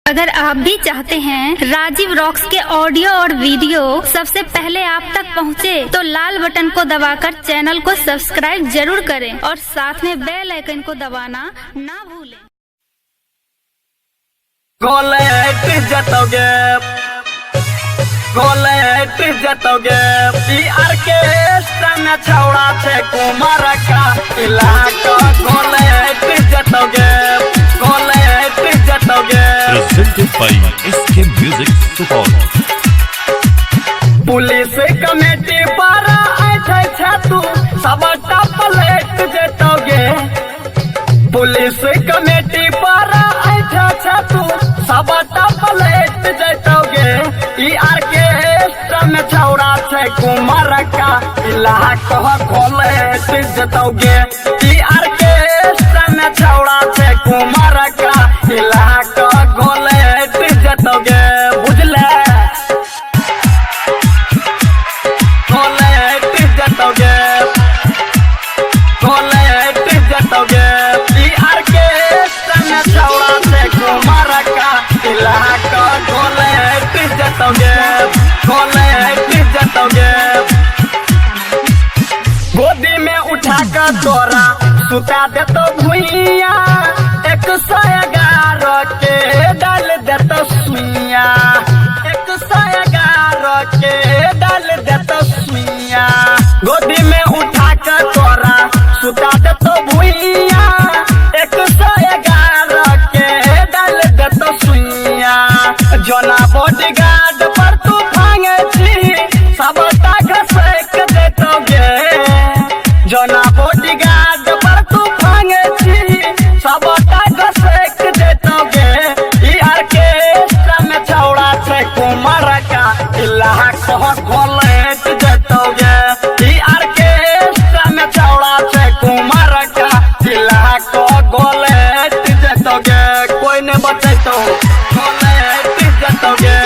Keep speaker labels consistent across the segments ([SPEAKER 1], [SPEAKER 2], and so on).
[SPEAKER 1] अगर आप भी चाहते हैं राजीव रॉक्स के ऑडियो और वीडियो सबसे पहले आप तक पहुंचे, तो लाल बटन को दबाकर चैनल को सब्सक्राइब जरूर करें और साथ में बेल आइकन को दबाना ना भूलें।
[SPEAKER 2] छौड़ा छे कुमार का इलाका
[SPEAKER 3] presented by SK Music Support।
[SPEAKER 2] Police committee पर आए तू सबटा पलट जतोगे। पुलिस कमेटी पर आए तू सबटा पलट जतोगे। ऑर्केस्ट्रा में छौड़ा छे कुमार का इलाका खोलट जतोगे। ऑर्केस्ट्रा में छौड़ा छे कुमार का इलाका खोलट जतोगे। बुझले गोदी में उठा कर तोरा सुता दे तो भुइया। 111 के डाल दे तो सुइया। 111 के डाल दे तो सुइया। गोदी में उठा कर तोरा सुता दे तो भुइया। 111 के डाल दे तो सुइया। जोना बॉडीगार्ड पर तू भांगे छी सबटा घसेक देतोगे। जोना बॉडीगार्ड पर तू भांगे छी सबटा घसेक देतोगे। ऑर्केस्ट्रा में छौड़ा छे कुमार का इलाका खोलट देतोगे। ऑर्केस्ट्रा में छौड़ा छे कुमार का इलाका खोलट देतोगे। कोई ने बचैतो खोलट देतोगे।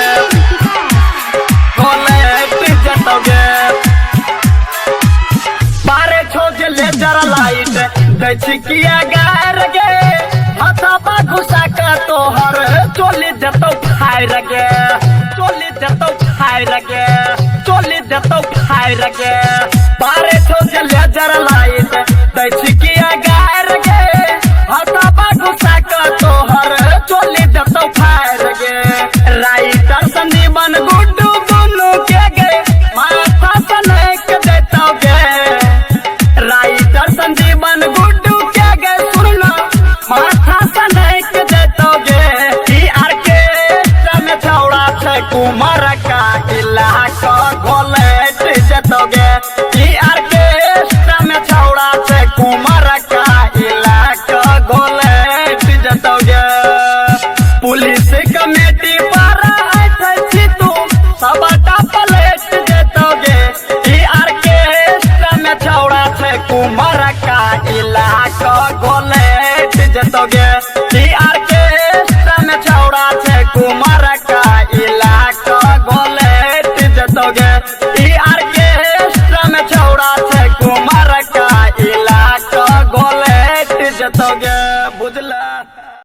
[SPEAKER 2] बारे छोड़ लेजर लाइट दचिकिया गार गे। हथाबा घुसा का तोहर चोली देतो फायर गे। चोली देतो फायर गे। चोली देतो फायर गे। बारे छोड़ लेजर लाइट दचिकिया गार गे। हथाबा घुसा का तोहर चोली देतो फायर गे। राइटर संदीपन गुड्डू दोनों के गे माथा सनेक देतोगे। राइटर संदीपन गुड्डू के गे सुनना माथा सनेक देतोगे। ऑर्केस्ट्रा में छौड़ा छे कुमार का इलाका खोलट जतोगे। ऑर्केस्ट्रा में छौड़ा छे कुमार का इलाका खोलट जतोगे। पुलिस कमेटी पर आए तू सबटा पलट देतोगे। ऑर्केस्ट्रा में छौड़ा छे कुमार का इलाका खोलट जतोगे। ऑर्केस्ट्रा में छौड़ा छे कुमार का इलाका खोलट जतोगे। ऑर्केस्ट्रा में छौड़ा छे कुमार का इलाका खोलट जतोगे।